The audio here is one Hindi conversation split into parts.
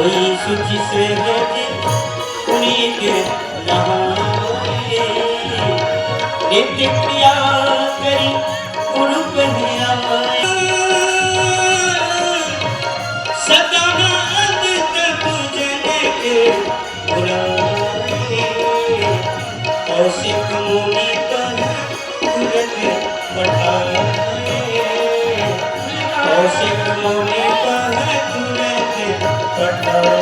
कोई सुचि से पुनीत नहाए नित्य क्रिया करी गुरु कन्हैया सदानंद पूजन के बुलाए कौशिक मुनि पर तुरंत पठाए कौशिक मुनि पर तुरंत पठाए।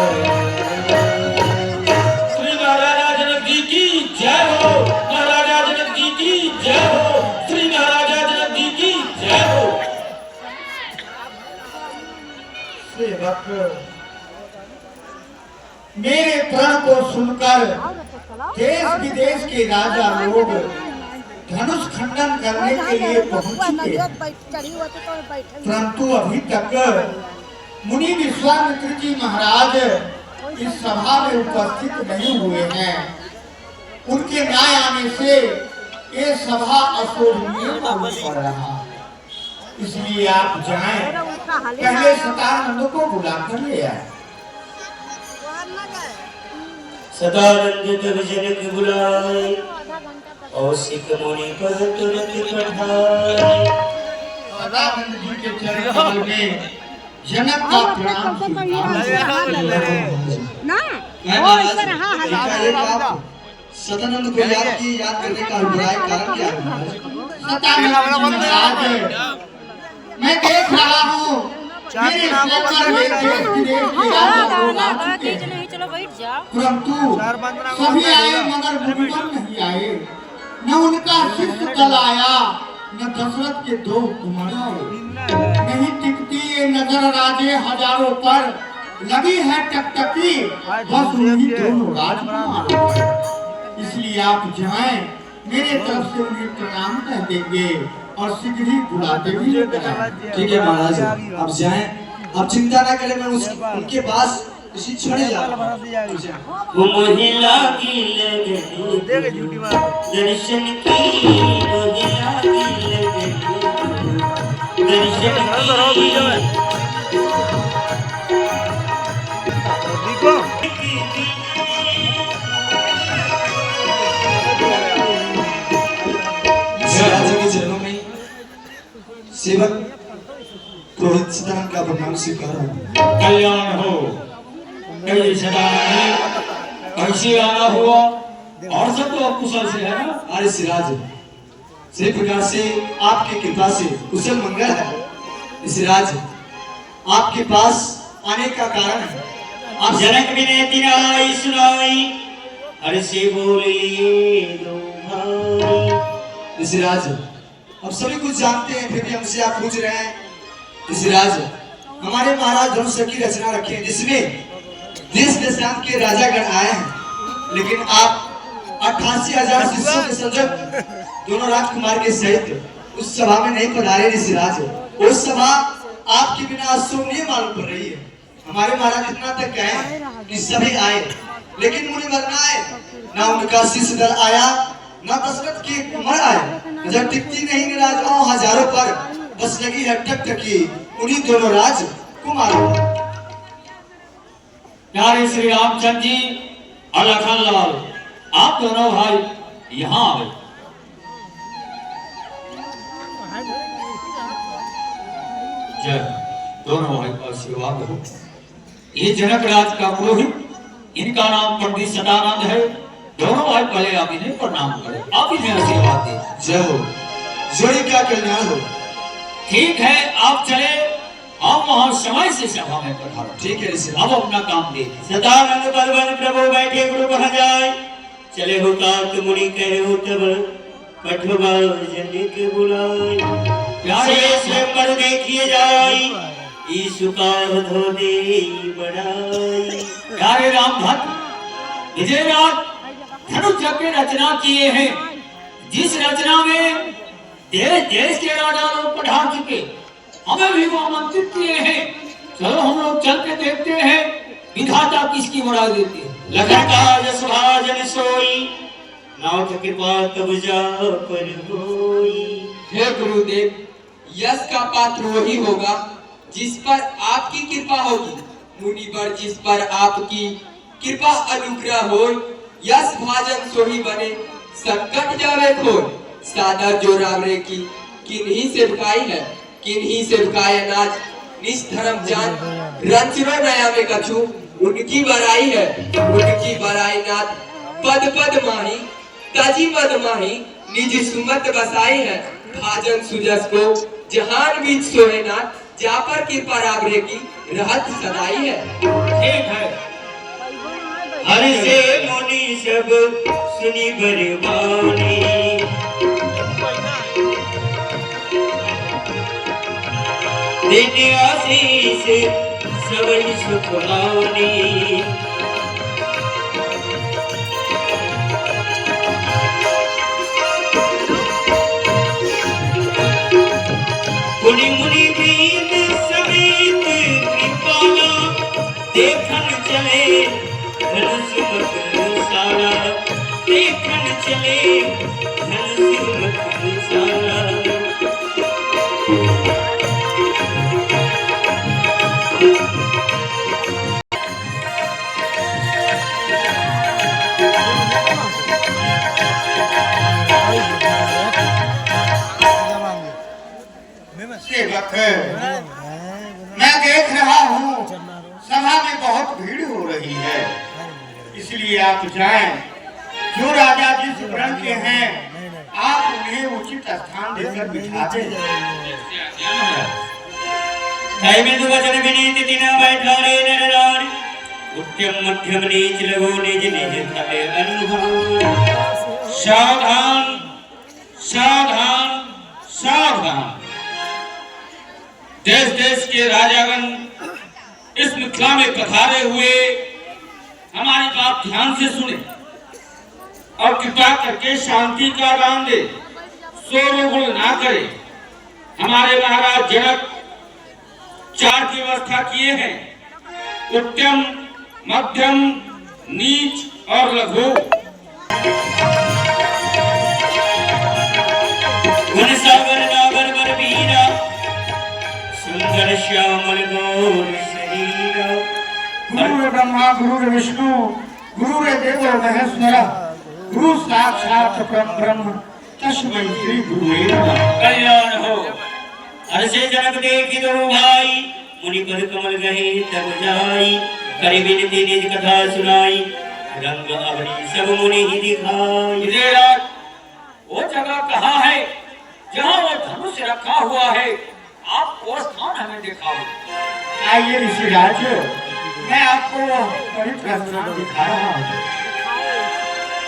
श्री महाराजा जनक जी की जय हो। महाराजा जनक जी की जय हो। श्री महाराजा जनक जी की जय हो। सेवक मेरे प्रण को सुनकर देश विदेश के राजा लोग धनुष खंडन करने के लिए पहुंचे, परंतु अभी तक मुनि विश्वामित्र जी महाराज इस सभा में उपस्थित नहीं हुए हैं। उनके न आने से ये सभा अशोभनीय मालूम पड़ रहा, इसलिए आप जाएं, पहले सदानंद को बुलाकर ले आए। सदानंद तब जनक बुलाए कौशिक मुनि पर तुरंत पठाए। सदानंद जी के चरण कमल में जनक का प्रणाम सदानंद को याद करने का अभिप्राय कारण क्या है? मैं देख रहा हूँ परंतु सभी आए मगर मुनिगण नहीं आए। न उनका शिष्य दल आया, न दशरथ के दो कुमार आए। नहीं टिकती ये नजर राजे हजारों पर, लगी है टकटकी बस उन्हीं दोनों राजकुमार। इसलिए आप जाएं, मेरे तरफ से उन्हें प्रणाम कह देंगे और शीघ्र ही बुलाते भी लेकर। ठीक है महाराज, आप जाएं, आप चिंता ना करें, मैं उनके पास इसी क्षण जा वो महिला की लगती दर्शन की महिला की लगती दर्शन के चरणों में सेवक पुरोहित सदानंद का प्रणाम स्वीकार हो। कल्याण हो। कई सदानंद कैसे आना हुआ और सब तो कुशल से है ना? अरे सिराज, सही प्रकार से आपकी कृपा से कुशल मंगल है। सिराज, आपके पास आने का कारण है। आप जनक विनती नाई सुनाई हर से बोलिए दो भाई। सिराज, अब सभी कुछ जानते हैं, फिर भी हमसे आप पूछ रहे हैं। सिराज, हमारे महाराज धनुष की रचना रखी है जिसमें देश देशांत के राजागण आए हैं, लेकिन आप 88,000 शिष्यों के संजक दोनों राजकुमार के सहित उस सभा में नहीं पधारे। ऋषिराज, उस सभा आपके बिना अशोभनीय मालूम पड़ रही है। हमारे महाराज इतना तक कहे कि सभी आए, लेकिन मुनिवर न आए, न उनका शिष्य दल आया, न दशरथ के कुमार आए। नजर टिकती नहीं राजाओं हजारों पर, बस लगी है टकटकी उन्हीं दोनों राजकुमारों। प्यारे श्री रामचंद्र जी और लखन लाल, आप दोनों भाई यहाँ आए। जय दोनों भाई का आशीर्वाद हो। ये जनक राज का पुरोहित, इनका नाम पंडित सदानंद है। दोनों भाई पहले आप इन्हें प्रणाम करें, आप इन्हें आशीर्वाद दें। जय हो, जोड़ी क्या कल्याण हो। ठीक है, आप चले, आप वहां समय से सभा में पधारो। ठीक है ऋषि, अब अपना काम देखें। सदानंद पदवन प्रभु बैठे गुरु कहा जाए, चले हो तात मुनि कहे हो तब कठोबा जनक बुलाए। प्यारे स्वयंवर देखिए जाई ईसु का धो दे बढ़ाई। प्यारे राम भक्त, विजय राज धनुष यज्ञ रचना किए हैं, जिस रचना में देश देश के राजा लोग पधार चुके, हमें भी वो आमंत्रित किए हैं। चलो हम लोग चल के देखते हैं विधाता किसकी बड़ा देती है। लखन का जस भाजन सोई, नाथ कृपा तब जा पर होई। हे गुरुदेव, यश का पात्र वही होगा जिस पर आपकी कृपा होगी। मुनिवर जिस पर आपकी कृपा अनुग्रह हो, यश भाजन सोही बने, संकट जावे खोय। सादर जो रावरे की किन्हीं से भकाई है, किन्हीं से भकाय अनाज, निष्धर्म जान रंचरो नया में कछु। उनकी बड़ाई है, उनकी बड़ाई नाथ, पद पद माही, तजी मद माही, निज सुमत बसाई है। भाजन सुजस को जहान बीच सोए नाथ, जा पर कृपा रावरे की रहत सदाई है। ठीक है। हर से मुनि सब सुनी बरबानी, देने आशीष सबई सुख मानी। मुनि मुनि बीन समेत कृपाला, देखन चले धनुष मत सारा, देखन चले धनुष मत सारा। सेवक मैं देख रहा हूँ सभा में बहुत भीड़ हो रही है, इसलिए आप जाएं। जो राजा जिस वर्ण के हैं आप उन्हें उचित स्थान देकर बिठा दें। बिंदु वचन विनीत तिना बैठारे नर नारी, उत्तम मध्यम नीच लघु निज निज तले अनुभव। सावधान सावधान सावधान। देश देश के राजागण इस मिथिला में पधारे हुए हमारी बात ध्यान से सुने और कृपा करके शांति का दान दे, शोरगुल ना करे। हमारे महाराज जनक 4 की व्यवस्था किए हैं, उत्तम मध्यम नीच और लघु। गुण सागर नागर बर वीरा, सुंदर श्यामल गौर शरीरा। गुरु ब्रह्मा गुरु विष्णु गुरु देवो महेश्वरा, गुरु साक्षात परब्रह्म तस्मै श्री गुरुवे नमः। कल्याण हो। हर्षे जनक देखी दो भाई, मुनि पद कमल गहे तब जाई। करि विनती निज कथा सुनाई, रंग अवनी सब मुनि ही दिखाई। विजयराज, वो जगह कहाँ है जहाँ वो धनुष रखा हुआ है? आप वो स्थान हमें दिखाओ। आइए ऋषिराज, मैं आपको पवित्र स्थान दिखा रहा हूँ।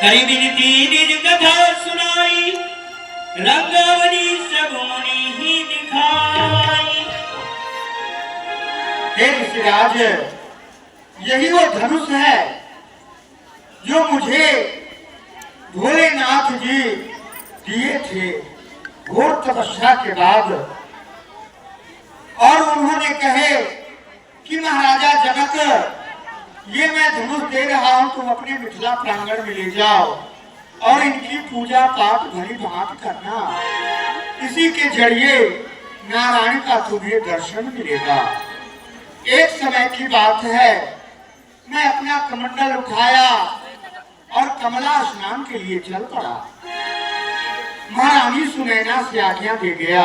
करि विनती निज कथा सुनाई, रंग अवनी सब मुनि ही दिखाई। हे ऋषिराज, यही वो धनुष है जो मुझे भोलेनाथ जी दिए थे घोर तपस्या के बाद, और उन्होंने कहे कि महाराजा जनक, ये मैं धनुष दे रहा हूं, तुम अपने मिथिला प्रांगण में ले जाओ और इनकी पूजा पाठ भली भांति करना। इसी के जरिए नारायण का तुम्हें दर्शन मिलेगा। एक समय की बात है, मैं अपना कमंडल उठाया और कमला स्नान के लिए चल पड़ा। महारानी सुनैना से आज्ञा दे गया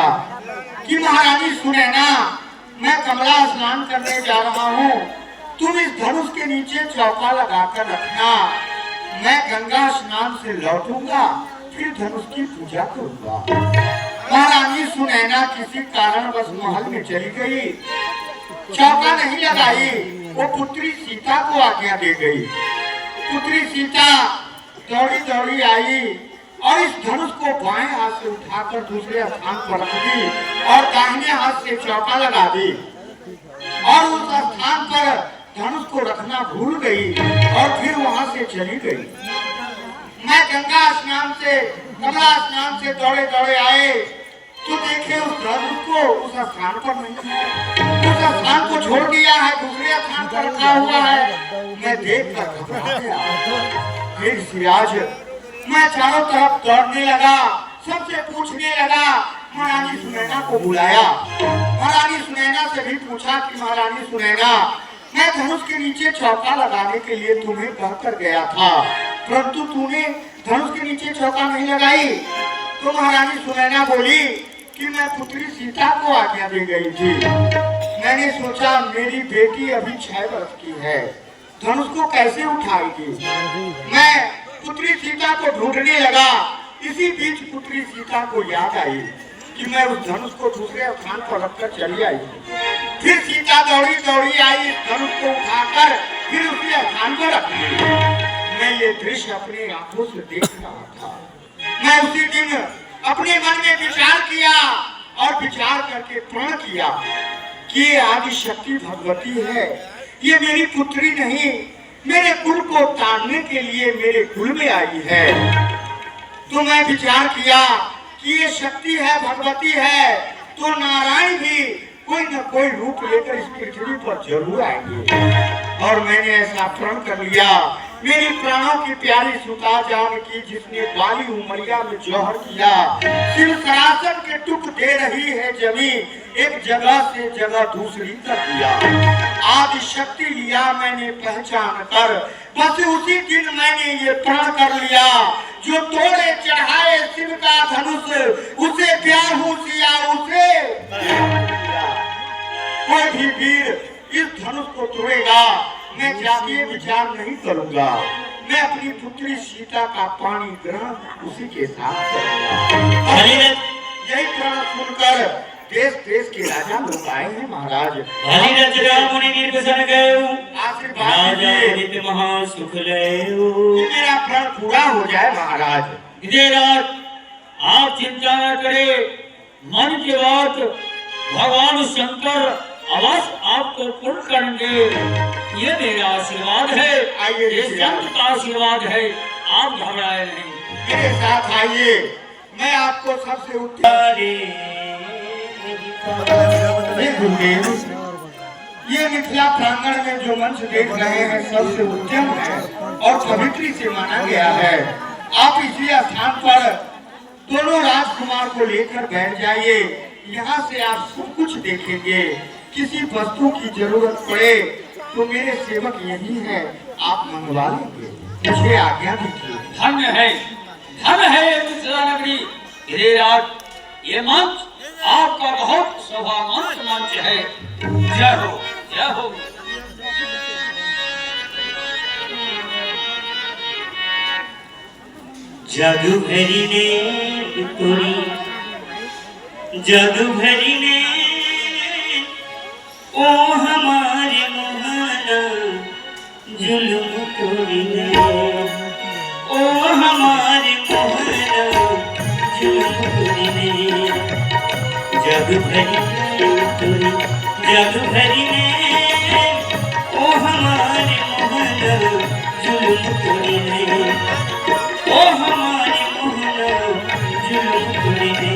कि महारानी सुनैना, मैं कमला स्नान करने जा रहा हूँ, तुम इस धनुष के नीचे चौका लगाकर रखना। मैं गंगा स्नान से लौटूंगा, फिर धनुष की पूजा करूंगा। महारानी सुनैना किसी कारणवश महल में चली गई, चौका नहीं लगाई। वो पुत्री सीता को आज्ञा दे गई। पुत्री सीता दौड़ी दौड़ी आई और इस धनुष को बाएं हाथ से उठाकर दूसरे स्थान पर रख दी और दाहिने हाथ से चौका लगा दी, और उस स्थान पर धनुष को रखना भूल गई और फिर वहां से चली गई। मैं गंगा स्नान से, कमला स्नान से दौड़े दौड़े आए तो देखे उस धनुष को उस स्थान पर नहीं है, उस स्थान को छोड़ दिया है, दूसरे स्थान पर रखा हुआ है। मैं देख कर घबरा गया। फिर सिराज, मैं चारों तरफ दौड़ने लगा, सबसे पूछने लगा। महारानी सुनैना को बुलाया, महारानी सुनैना से भी पूछा कि महारानी सुनैना, मैं धनुष के नीचे चौका लगाने के लिए तुम्हें कहकर गया था, परंतु तूने धनुष के नीचे चौका नहीं लगाई। तो महारानी सुनैना बोली कि मैं पुत्री सीता को आज्ञा दे गई थी। मैंने सोचा मेरी बेटी अभी 6 वर्ष की है, धनुष को कैसे उठाएगी। मैं पुत्री सीता को ढूंढने लगा। इसी बीच पुत्री सीता को याद आई कि मैं उस धनुष को दूसरे स्थान पर रखकर चली आई। फिर सीता दौड़ी दौड़ी आई, धनुष को उठाकर फिर उसी स्थान पर रख दी। मैं ये दृश्य अपने आंखों से देख रहा था। मैं उसी दिन अपने मन में विचार किया और विचार करके प्रण किया कि ये आदि शक्ति भगवती है, ये मेरी पुत्री नहीं, मेरे कुल को ताड़ने के लिए मेरे कुल में आई है। तो मैं विचार किया कि ये शक्ति है, भगवती है, तो नारायण भी कोई न कोई रूप लेकर इस पृथ्वी पर जरूर आएंगे। और मैंने ऐसा प्रण कर लिया। मेरी प्राणों की प्यारी सुता जानकी जिसने बाली उमरिया में जौहर किया, शिव सरासन के टुक दे रही है जमी, एक जगह से जगह दूसरी कर दिया। आदि शक्ति लिया मैंने पहचान कर, बस उसी दिन मैंने ये प्रण कर लिया, जो तोड़े चढ़ाए शिव का धनुष, उसे ब्याहू सिया उसे। कोई भी वीर इस धनुष को तोड़ेगा, मैं जातीय विचार नहीं करूंगा। मैं अपनी पुत्री सीता का पानी ग्रहण उसी के साथ करूंगा। यही प्रण सुनकर देश देश के राजा लोग आए हैं महाराज। आशीर्वाद दीजिए, महासुख मेरा प्रण पूरा हो जाए महाराज। आप चिंता न करें, मन की बात भगवान शंकर अवश्य आपको पूर्ण करेंगे। ये मेरा आशीर्वाद है, ये संत का आशीर्वाद है। आप घबराए नहीं, मेरे साथ आइए, मैं आपको सबसे ये मिथिला प्रांगण में जो मंच देख रहे हैं सबसे उत्तम है और पवित्र से माना गया है। आप इसी स्थान पर दोनों राजकुमार को लेकर बैठ जाइए। यहाँ से आप सब कुछ देखेंगे। किसी वस्तु की जरूरत पड़े तो मेरे सेवक यही है, आप मंगवा लेंगे। मुझे आज्ञा दीजिए। धन्य है मिथिला नगरी। ये मंच आपका बहुत शोभामंत मंच है। जय हो, जय हो। जादू भरी ने तोरी, जादू भरी ने ओ हमारे मोहना जुल्म तोरी ने, ओ हमारे मोहना जुल्म तोरी ने। जादू भरी ने तोरी, जादू भरी ने ओ हमारे मोहना जुल्म तोरी ने, ओ हमारे मोहना जुल्म तोरी ने।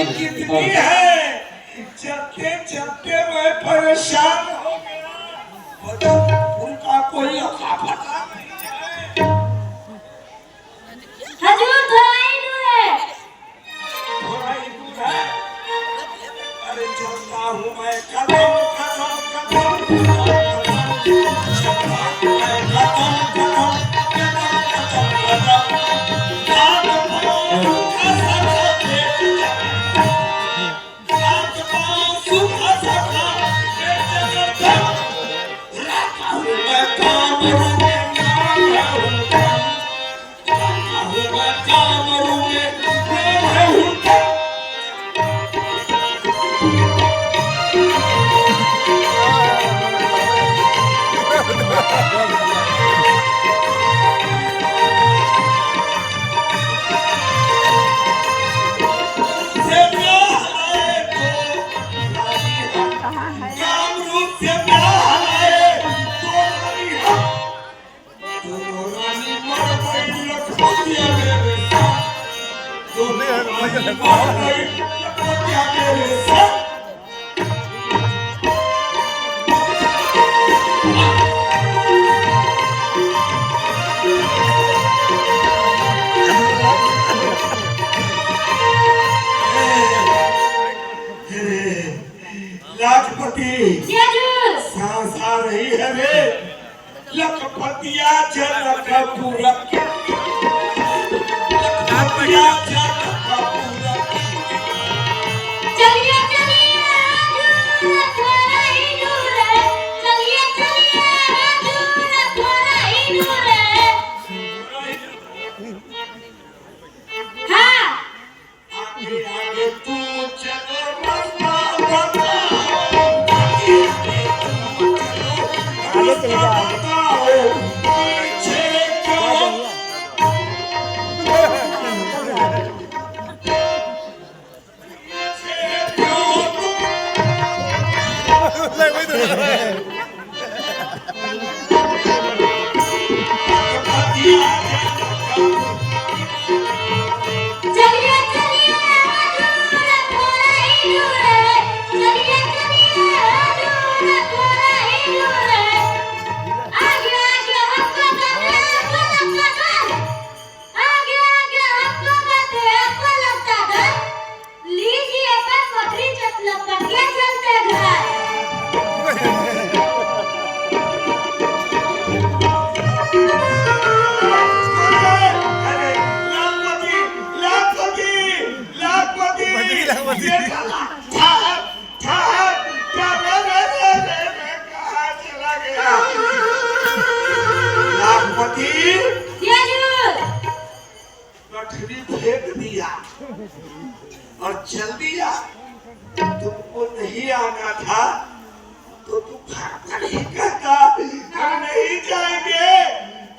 कितनी है, चलते चलते मैं परेशान हो गया। उनका कोई पता नहीं है। हजूर थोड़ा दूर है। थोड़ा ही दूर है। अरे चलता हूँ मैं कदम कदम कदम क्या तेरे से लाखपति सांस आ रही है रे लखपतिया जनक पूरक लखपतिया जनक पूरक चलिए चलिए दूर थोड़ा ही दूर है चलिए चलिए दूर थोड़ा ही दूर है हाँ आगे आगे तू चलो रास्ता बता आगे चले जाओ पीछे क्यों चलिए चलिए दूर थोड़ा ही दूर है चलिए चलिए दूर थोड़ा ही दूर है आगे आगे हमको लगता आगे आगे हमको लगता घर लीजिए पर पटरी लपक के चलते घर अरे लाखपति लाखपति लाखपति ये ठहर ठहर कहाँ चला गया लाखपति ये जरूर गठरी फेंक दिया और चल दिया तुमको नहीं आना था तो तू भाग नहीं करता हम नहीं जाएंगे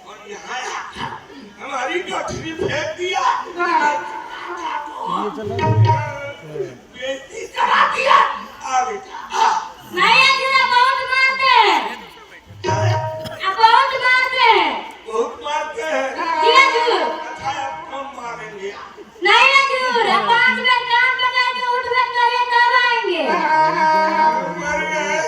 और यहाँ आकर हमारी गठरी फेंक दिया बेइज्जती करा दिया आ बेटा आ नहीं अजूरा बहुत मारते हैं आप बहुत मारते हैं बहुत मारते हैं जी अजूर अच्छा अब कम मारेंगे नहीं अजूर आप 5 बार काम पकड़ के उठ बैठ करिए तब आएंगे मर गए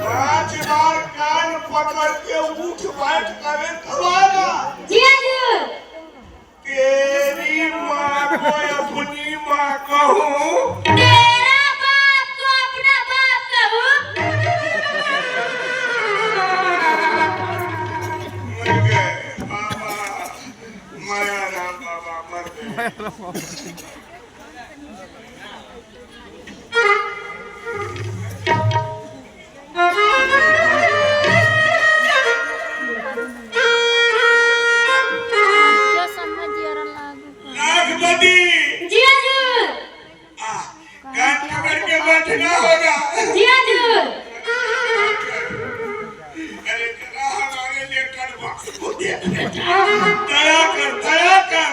5 बार कान पकड़ के उठ बैठ करे तब आएगा जी अजूर तेरी माँ को अपनी माँ कहूँ तेरा बाप को अपना बाप कहूँ मर गए बाबा माया राम बाबा मर गए लाखपति जी अजूर कान पकड़ के बैठना होगा जी अजूर अरे जरा हमारे लिए करवा वो देख बेटा दया कर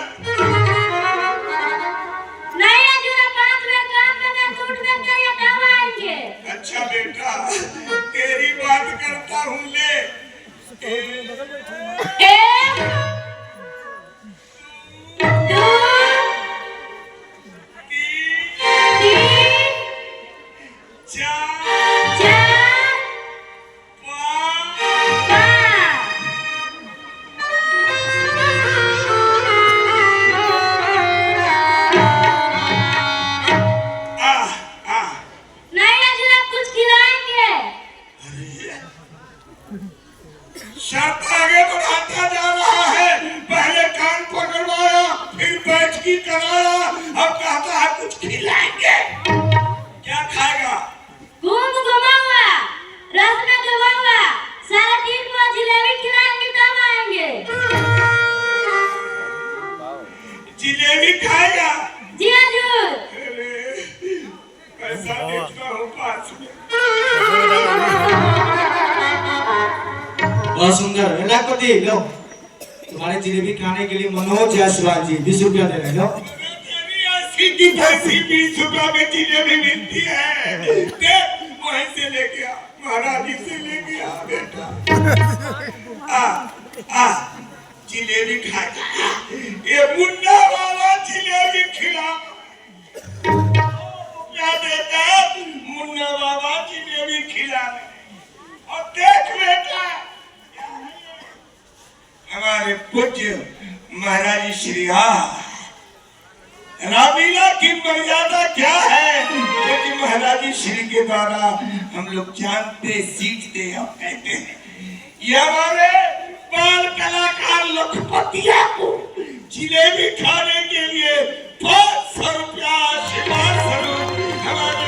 नहीं अजूर 5 बार काम पकड़ के उठ बैठ करिए तब आएंगे अच्छा बेटा तेरी बात करता हूँ ले 1 2 3 4 4 5 नहीं अजूर आप कुछ खिलाएंगे शर्त आगे बढ़ाता जा रहा है पहले कान पकड़वाया फिर बैठकी कराया अब कहता है कुछ खिलाएंगे क्या खाएगा घूम घुमाऊंगा रस में डुबाऊंगा सारा दिन को जिलेबी खिलाएंगे तब आएंगे जिलेबी खाएगा जी हजूर अरे ऐसा देखता हूँ पास में बहुत सुंदर लाखपति लो तुम्हारे जिलेबी खाने के लिए मनोज जायसवाल जी 20 रुपया दे रहे लो तेरी ऐसी की तैसी 20 रुपया में जिलेबी मिलती है देख वहीं से लेके आ महाराज जी से लेके आ बेटा आ जिलेबी खाएगा। ये मुन्ना बाबा जिलेबी खिला क्या देता, मुन्ना बाबा जिलेबी खिलाने। और देख बेटा, हमारे पूज्य महाराज श्री रामीला की मर्यादा क्या है, क्योंकि महाराज श्री के द्वारा हम लोग जानते सीखते और कहते हैं। ये हमारे बाल कलाकार लखपतिया को जिलेबी खाने के लिए 500 रुपया आशीर्वाद स्वरूप हमारे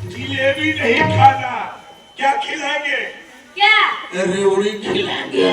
जिलेबी नहीं खाना, क्या खिलाएंगे? क्या? रेवड़ी खिलाएंगे।